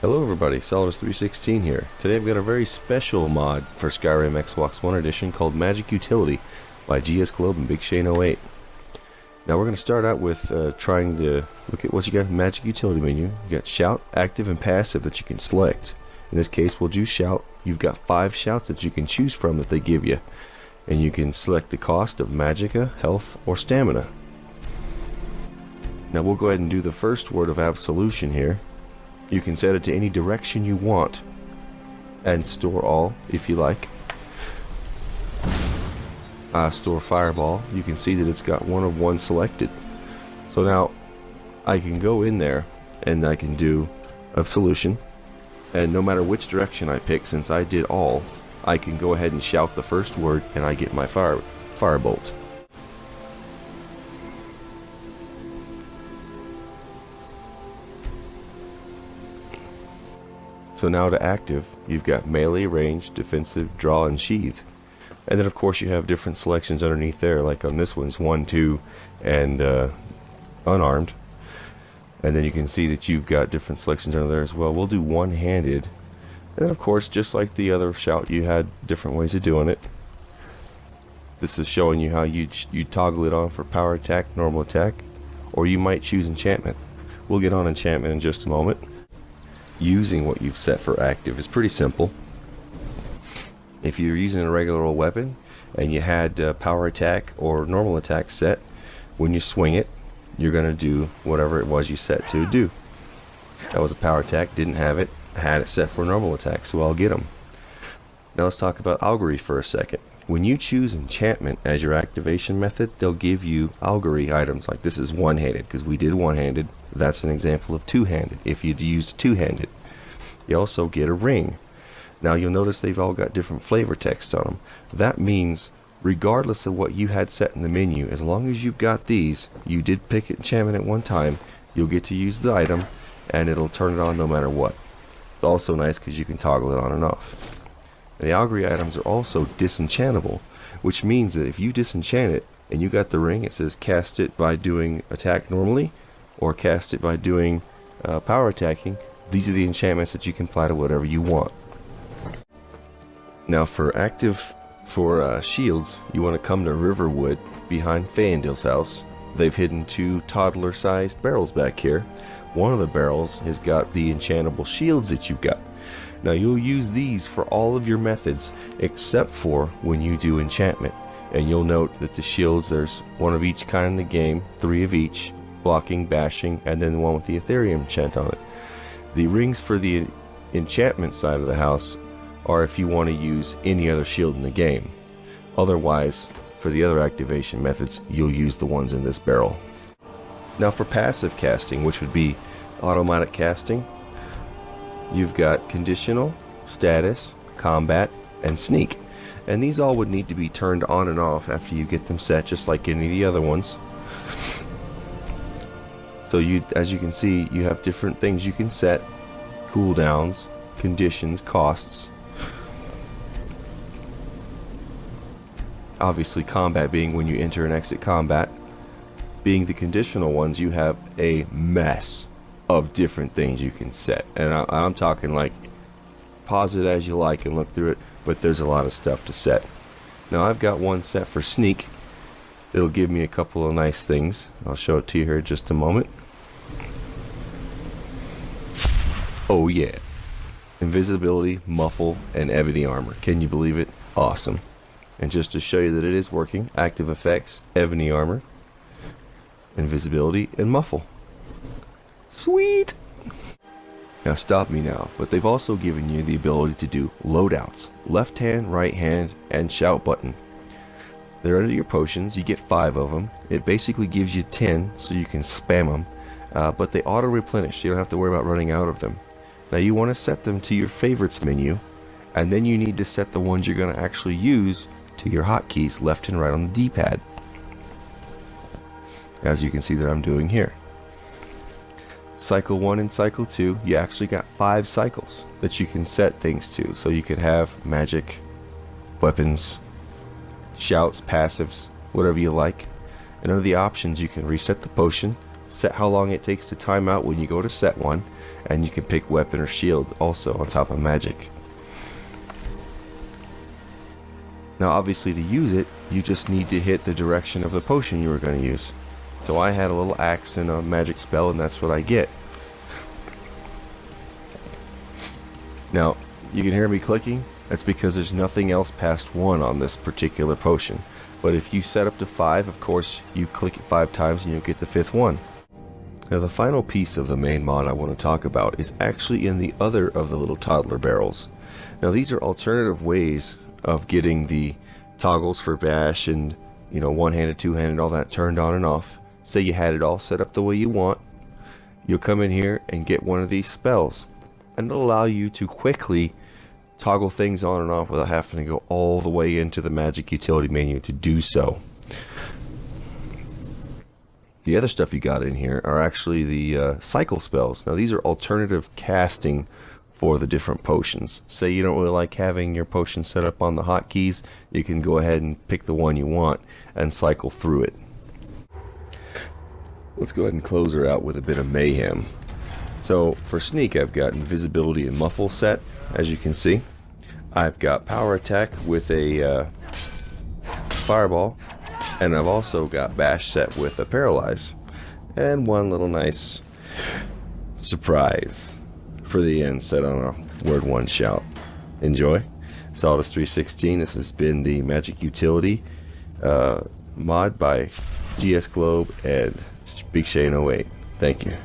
Hello everybody, Solidus316 here. Today I've got a very special mod for Skyrim Xbox One Edition called Magic Utility by GS Globe and Big Shane 08. Now we're going to start out with trying to look at what you got in the Magic Utility menu. You got Shout, Active, and Passive that you can select. In this case we'll do Shout. You've got 5 shouts that you can choose from that they give you. And you can select the cost of Magicka, Health, or Stamina. Now we'll go ahead and do the first word of Absolution here. You can set it to any direction you want and store all if you like. Store Fireball. You can see that it's got 1 of 1 selected. So now I can go in there and I can do Absolution, and no matter which direction I pick, since I did all, I can go ahead and shout the first word and I get my Firebolt. So now to active, you've got melee, range, defensive, draw, and sheath. And then of course you have different selections underneath there, like on this one's 1, 2, and unarmed. And then you can see that you've got different selections under there as well. We'll do one-handed. And then of course, just like the other shout, you had different ways of doing it. This is showing you how you toggle it on for power attack, normal attack, or you might choose enchantment. We'll get on enchantment in just a moment. Using what you've set for active is pretty simple. If you're using a regular old weapon and you had power attack or normal attack set, when you swing it, you're going to do whatever it was you set to do. That was a power attack, didn't have it, had it set for normal attack, so I'll get them. Now let's talk about augury for a second. When you choose enchantment as your activation method, they'll give you augury items. Like this is one-handed, because we did one-handed. That's an example of two-handed, if you'd used two-handed. You also get a ring. Now you'll notice they've all got different flavor text on them. That means regardless of what you had set in the menu, as long as you've got these, you did pick enchantment at one time, you'll get to use the item and it'll turn it on no matter what. It's also nice because you can toggle it on and off. The augury items are also disenchantable, which means that if you disenchant it and you got the ring, it says cast it by doing attack normally or cast it by doing power attacking. These are the enchantments that you can apply to whatever you want. Now for active, for shields, you want to come to Riverwood behind Feyendil's house. They've hidden 2 toddler-sized barrels back here. One of the barrels has got the enchantable shields that you've got. Now you'll use these for all of your methods except for when you do enchantment. And you'll note that the shields, there's 1 of each kind in the game, 3 of each, blocking, bashing, and then the one with the Ethereum enchant on it. The rings for the enchantment side of the house are if you want to use any other shield in the game. Otherwise, for the other activation methods, you'll use the ones in this barrel. Now for passive casting, which would be automatic casting, you've got conditional, status, combat, and sneak. And these all would need to be turned on and off after you get them set, just like any of the other ones. So as you can see, you have different things you can set: cooldowns, conditions, costs. Obviously combat being when you enter and exit combat. Being the conditional ones, you have a mess of different things you can set. And I'm talking like pause it as you like and look through it, but there's a lot of stuff to set. Now I've got one set for sneak. It'll give me a couple of nice things. I'll show it to you here in just a moment. Oh yeah. Invisibility, muffle, and ebony armor. Can you believe it? Awesome. And just to show you that it is working, active effects, ebony armor, invisibility, and muffle. Sweet! Now stop me now, but they've also given you the ability to do loadouts. Left hand, right hand, and shout button. They're under your potions. You get 5 of them. It basically gives you 10 so you can spam them, but they auto replenish, so you don't have to worry about running out of them. Now you want to set them to your favorites menu, and then you need to set the ones you're going to actually use to your hotkeys left and right on the D-pad, as you can see that I'm doing here. Cycle 1 and cycle 2, you actually got 5 cycles that you can set things to, so you could have magic, weapons, shouts, passives, whatever you like. And under the options, you can reset the potion, set how long it takes to time out when you go to set one, and you can pick weapon or shield also on top of magic. Now obviously to use it, you just need to hit the direction of the potion you were going to use. So I had a little axe and a magic spell, and that's what I get. Now, you can hear me clicking. That's because there's nothing else past 1 on this particular potion. But if you set up to 5, of course, you click it 5 times and you'll get the 5th one. Now the final piece of the main mod I want to talk about is actually in the other of the little toddler barrels. Now these are alternative ways of getting the toggles for bash and, you know, one-handed, two-handed, all that turned on and off. Say you had it all set up the way you want. You'll come in here and get one of these spells, and it'll allow you to quickly toggle things on and off without having to go all the way into the magic utility menu to do so. The other stuff you got in here are actually the cycle spells. Now these are alternative casting for the different potions. Say you don't really like having your potion set up on the hotkeys, you can go ahead and pick the one you want and cycle through it. Let's go ahead and close her out with a bit of mayhem. So for sneak, I've got invisibility and muffle set, as you can see. I've got power attack with a fireball, and I've also got bash set with a paralyze, and one little nice surprise for the end set on a word one shout. Enjoy. Solidus 316. This has been the Magic Utility mod by GS Globe and Big Shane 08. Thank you.